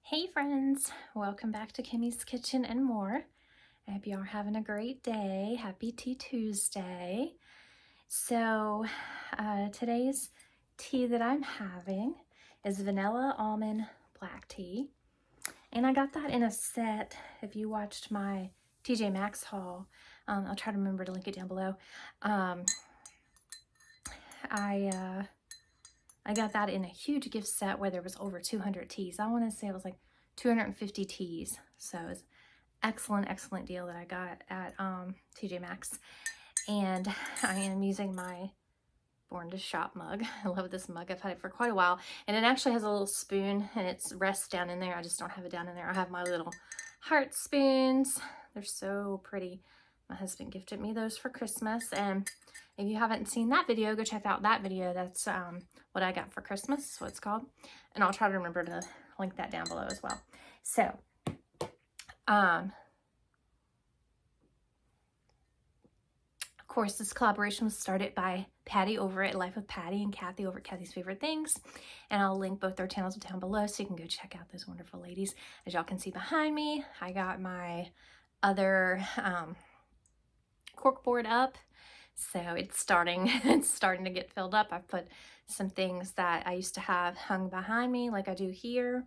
Hey friends, welcome back to Kimmy's Kitchen and More. I hope you are having a great day. Happy Tea Tuesday. So today's tea that I'm having is vanilla almond black tea. And I got that in a set. If you watched my TJ Maxx haul, I'll try to remember to link it down below. I got that in a huge gift set where there was over 200 teas. I want to say it was like 250 teas. So it was excellent deal that I got at TJ Maxx. And I am using my Born to Shop mug. I love this mug. I've had it for quite a while. And it actually has a little spoon and it rests down in there. I just don't have it down in there. I have my little heart spoons. They're so pretty. My husband gifted me those for Christmas. And if you haven't seen that video, go check out that video. That's what I got for Christmas. That's what it's called. And I'll try to remember to link that down below as well. So, of course, this collaboration was started by Patty over at Life with Patty and Kathy over at Kathy's Favorite Things. And I'll link both their channels down below so you can go check out those wonderful ladies. As y'all can see behind me, I got my other cork board up. So it's starting to get filled up. I've put some things that I used to have hung behind me like I do here.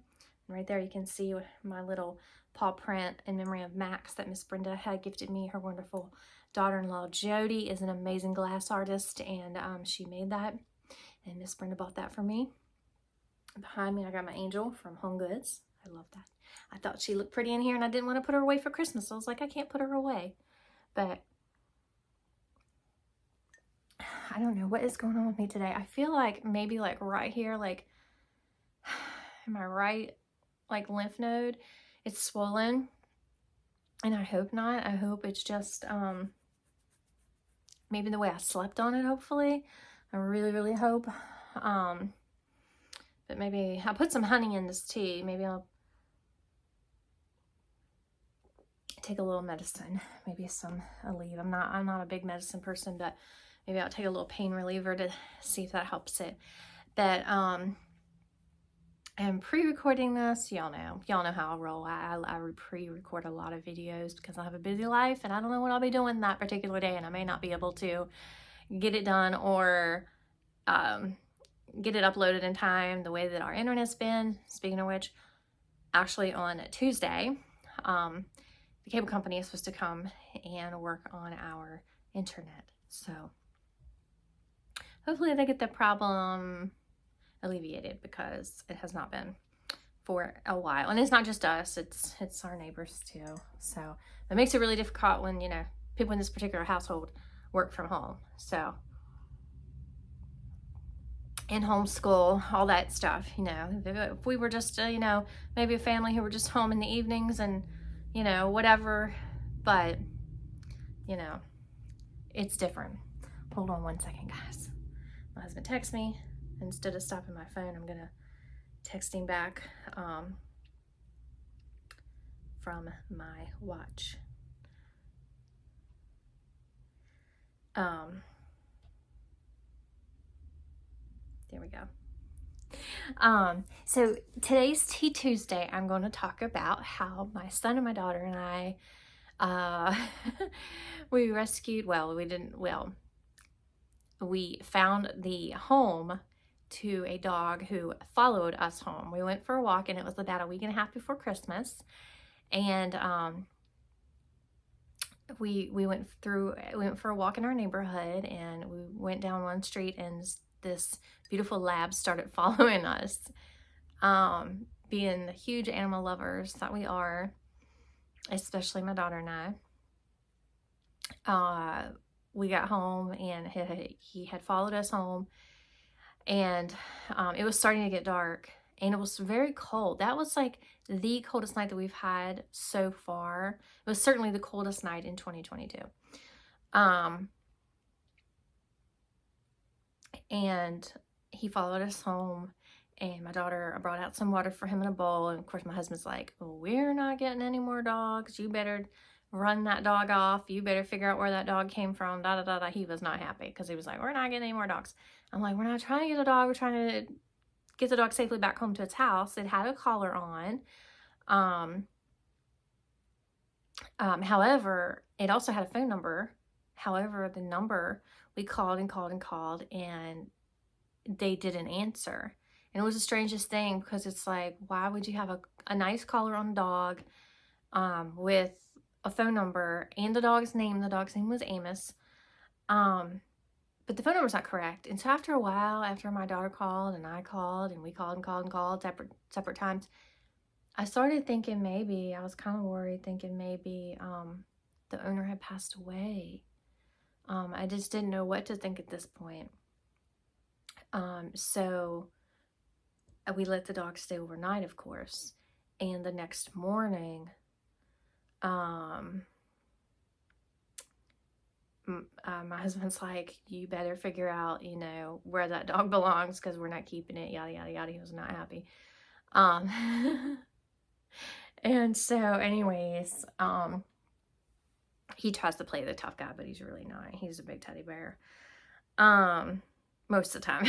And right there you can see my little paw print in memory of Max that Miss Brenda had gifted me. Her wonderful daughter-in-law Jody is an amazing glass artist, and she made that, and Miss Brenda bought that for me. Behind me I got my angel from Home Goods. I love that. I thought she looked pretty in here and I didn't want to put her away for Christmas. So I was like, I can't put her away. But I don't know what is going on with me today. I feel like maybe like right here, like in my right like lymph node, it's swollen. And I hope not. I hope it's just maybe the way I slept on it, hopefully. I really hope. But maybe I'll put some honey in this tea. Maybe I'll take a little medicine. Maybe some Aleve. I'm not a big medicine person, but maybe I'll take a little pain reliever to see if that helps it. But I'm pre-recording this. Y'all know how I roll. I pre-record a lot of videos because I have a busy life and I don't know what I'll be doing that particular day, and I may not be able to get it done or get it uploaded in time the way that our internet's been. Speaking of which, actually on Tuesday, the cable company is supposed to come and work on our internet. So hopefully they get the problem alleviated because it has not been for a while. And it's not just us, it's our neighbors too. So it makes it really difficult when, you know, people in this particular household work from home. So, and homeschool, all that stuff, you know. If we were just, you know, maybe a family who were just home in the evenings and, you know, whatever, but, you know, it's different. Hold on one second, guys. My husband texts me. Instead of stopping my phone, I'm gonna text him back from my watch. There we go. So today's Tea Tuesday, I'm going to talk about how my son and my daughter and I, we found the home to a dog who followed us home. We went for a walk, and it was about a week and a half before Christmas. And we went for a walk in our neighborhood, and we went down one street, and this beautiful lab started following us. Being the huge animal lovers that we are, especially my daughter and I, we got home, and he had followed us home. And it was starting to get dark, and it was very cold. That was like the coldest night that we've had so far. It was certainly the coldest night in 2022. And he followed us home, and my daughter brought out some water for him in a bowl. And of course, my husband's like, well, we're not getting any more dogs. You better run that dog off. You better figure out where that dog came from. Da da da da. He was not happy because he was like, we're not getting any more dogs. I'm like, we're not trying to get a dog. We're trying to get the dog safely back home to its house. It had a collar on. However, it also had a phone number. However, the number, we called and called and called, and they didn't answer. And it was the strangest thing, because it's like, why would you have a nice collar on a dog with a phone number and the dog's name? The dog's name was Amos. But the phone number's not correct. And so after a while, after my daughter called and I called and we called and called and called separate times, I started thinking maybe, I was kind of worried, thinking maybe the owner had passed away. I just didn't know what to think at this point. So we let the dog stay overnight, of course. And the next morning, my husband's like, you better figure out, you know, where that dog belongs, because we're not keeping it, yada, yada, yada. He was not happy. And so anyways, he tries to play the tough guy, but he's really not. He's a big teddy bear. Most of the time.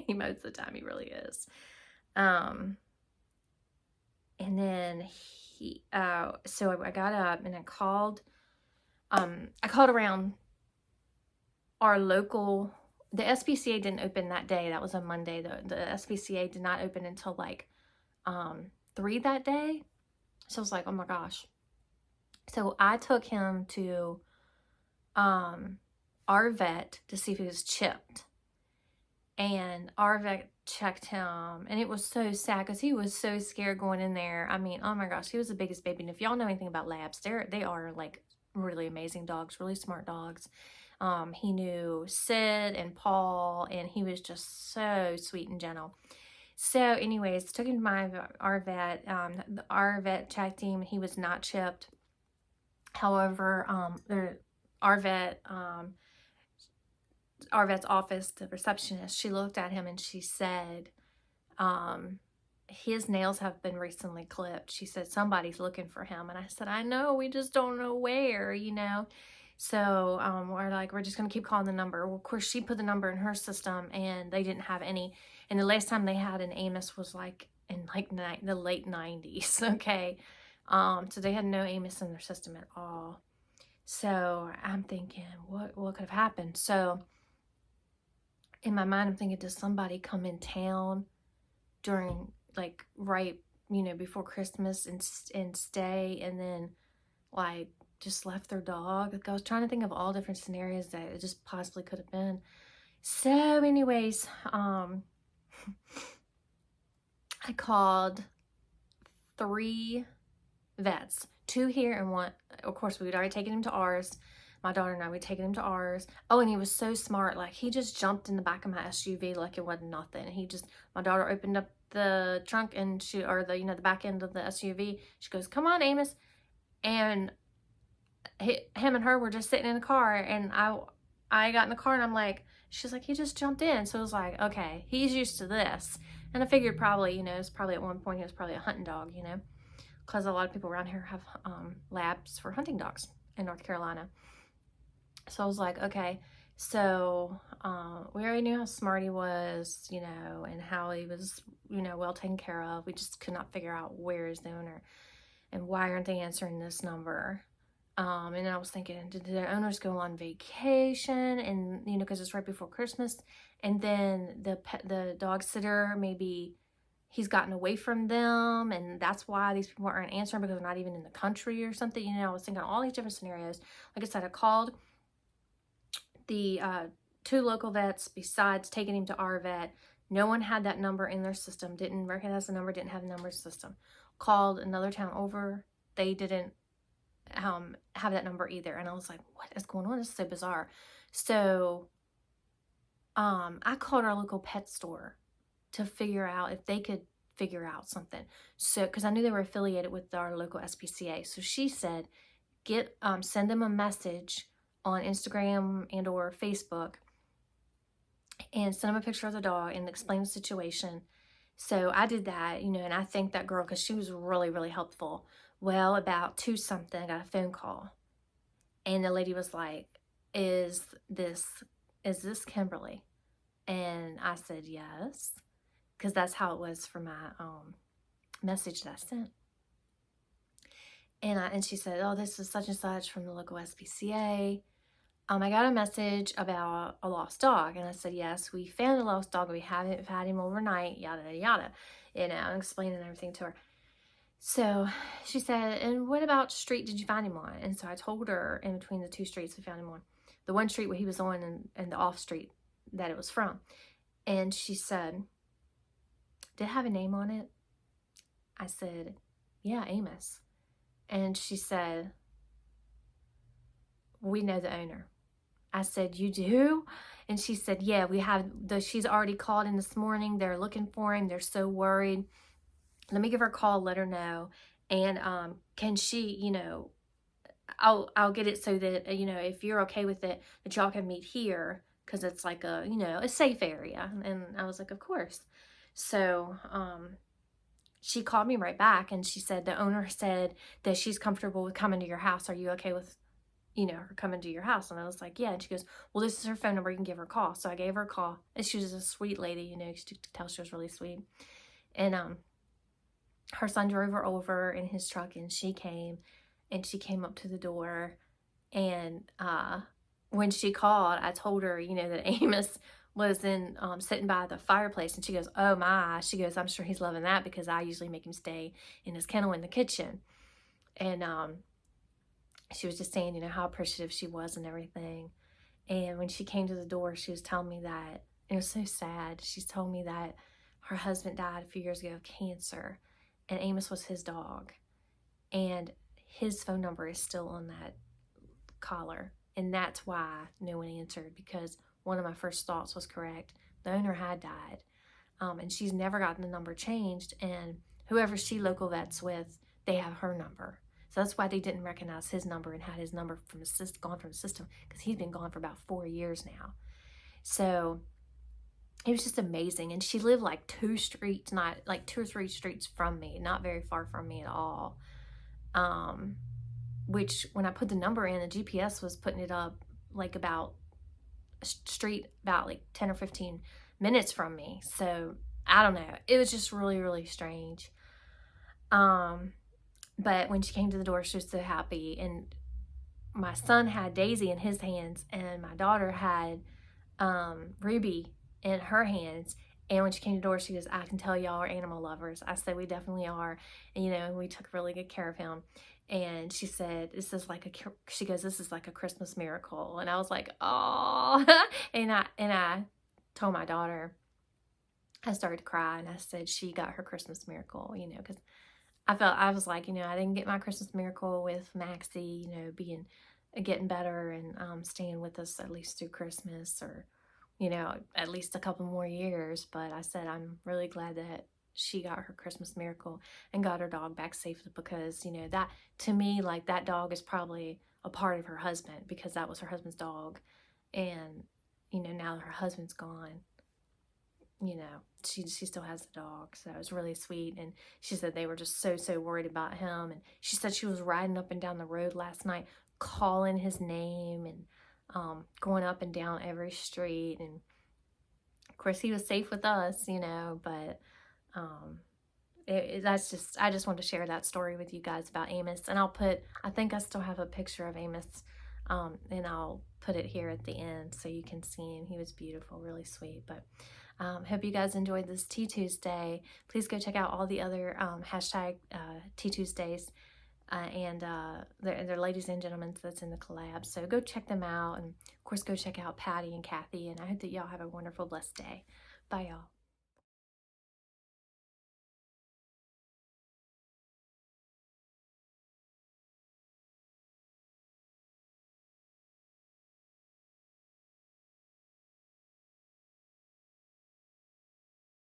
Most of the time he really is. And then so I got up and I called around our local, the SPCA didn't open that day. That was a Monday. The SPCA did not open until like 3 that day. So I was like, oh my gosh. So I took him to our vet to see if he was chipped. And our vet checked him, and it was so sad because he was so scared going in there. I mean, oh my gosh, he was the biggest baby. And if y'all know anything about labs, they are like really amazing dogs, really smart dogs. He knew Sid and Paul, and he was just so sweet and gentle. So anyways, took him to our vet. Our vet checked him. He was not chipped. However, our vet's office, the receptionist, she looked at him and she said, his nails have been recently clipped. She said, somebody's looking for him. And I said, I know, we just don't know where, you know. So we're like, we're just going to keep calling the number. Well, of course, she put the number in her system, and they didn't have any. And the last time they had an Amos was like in like the late 90s, okay? So they had no Amos in their system at all. So I'm thinking, what could have happened? So in my mind, I'm thinking, does somebody come in town during, like, right, you know, before Christmas and stay, and then, like, just left their dog? Like, I was trying to think of all different scenarios that it just possibly could have been. So anyways, I called 3 vets, 2 here and 1, of course, we had already taken him to ours. My daughter and I, we'd taken him to ours. Oh, and he was so smart. Like, he just jumped in the back of my SUV like it wasn't nothing. My daughter opened up the trunk, and the back end of the SUV. She goes, come on, Amos. And him and her were just sitting in the car, and I got in the car, and I'm like, she's like, he just jumped in. So I was like, okay, he's used to this. And I figured probably, you know, it's probably at one point he was probably a hunting dog, you know, because a lot of people around here have labs for hunting dogs in North Carolina. So I was like, okay. So we already knew how smart he was, you know, and how he was, you know, well taken care of. We just could not figure out where is the owner and why aren't they answering this number. And I was thinking, did the owners go on vacation? And, you know, because it's right before Christmas. And then the dog sitter, maybe he's gotten away from them, and that's why these people aren't answering, because they're not even in the country or something. You know, I was thinking all these different scenarios. Like I said, I called the 2 local vets besides taking him to our vet. No one had that number in their system, didn't recognize the number, didn't have the number system. Called another town over, they didn't have that number either. And I was like, what is going on? This is so bizarre. So I called our local pet store to figure out if they could figure out something. So, because I knew they were affiliated with our local SPCA. So she said, send them a message on Instagram and or Facebook, and send them a picture of the dog and explain the situation. So I did that, you know, and I thanked that girl because she was really, really helpful. Well, about 2 something, I got a phone call, and the lady was like, is this Kimberly? And I said, yes. because that's how it was for my message that I sent. And she said, oh, this is such and such from the local SPCA. I got a message about a lost dog. And I said, yes, we found a lost dog. We haven't had him overnight, yada, yada. I'm explaining everything to her. So she said, and what about street did you find him on? And so I told her in between the two streets we found him on. The one street where he was on and the off street that it was from. And she said, did it have a name on it? I said, yeah, Amos. And she said, we know the owner. I said, you do? And she said, yeah, she's already called in this morning. They're looking for him. They're so worried. Let me give her a call, let her know. And can she, I'll get it so that, if you're okay with it, that y'all can meet here, because it's like a safe area. And I was like, of course. So she called me right back, and she said, the owner said that she's comfortable with coming to your house. Are you okay with her coming to your house? And I was like, yeah. And she goes, well, this is her phone number. You can give her a call. So I gave her a call. And she was a sweet lady, you could tell she was really sweet. And her son drove her over in his truck, and she came up to the door. And when she called, I told her, that Amos was in sitting by the fireplace. And she goes, oh my. She goes, I'm sure he's loving that, because I usually make him stay in his kennel in the kitchen. And she was just saying, how appreciative she was and everything. And when she came to the door, she was telling me that, it was so sad. She told me that her husband died a few years ago of cancer, and Amos was his dog. And his phone number is still on that collar. And that's why no one answered, because one of my first thoughts was correct. The owner had died. And she's never gotten the number changed. And whoever she local vets with, they have her number. So that's why they didn't recognize his number and had his number gone from the system, because he's been gone for about 4 years now. So it was just amazing. And she lived like 2 streets, not like 2 or 3 streets from me, not very far from me at all. Which when I put the number in, the GPS was putting it up like about a street about like 10 or 15 minutes from me. So I don't know. It was just really, really strange. But when she came to the door, she was so happy. And my son had Daisy in his hands, and my daughter had Ruby in her hands. And when she came to the door, she goes, I can tell y'all are animal lovers. I said, we definitely are. And, we took really good care of him. And she said, this is like a Christmas miracle. And I was like, oh. and I told my daughter, I started to cry, and I said she got her Christmas miracle, because I was like, I didn't get my Christmas miracle with Maxie, getting better and staying with us at least through Christmas, or, at least a couple more years. But I said, I'm really glad that she got her Christmas miracle and got her dog back safely, because, that to me, like, that dog is probably a part of her husband, because that was her husband's dog. And, now that her husband's gone, she still has the dog. So it was really sweet. And she said they were just so worried about him. And she said she was riding up and down the road last night, calling his name, and going up and down every street. And of course he was safe with us, but I just wanted to share that story with you guys about Amos. And I think I still have a picture of Amos, and I'll put it here at the end so you can see him. He was beautiful, really sweet. But hope you guys enjoyed this Tea Tuesday. Please go check out all the other hashtag Tea Tuesdays, and they're ladies and gentlemen that's in the collab. So go check them out, and of course go check out Patty and Kathy. And I hope that y'all have a wonderful, blessed day. Bye, y'all.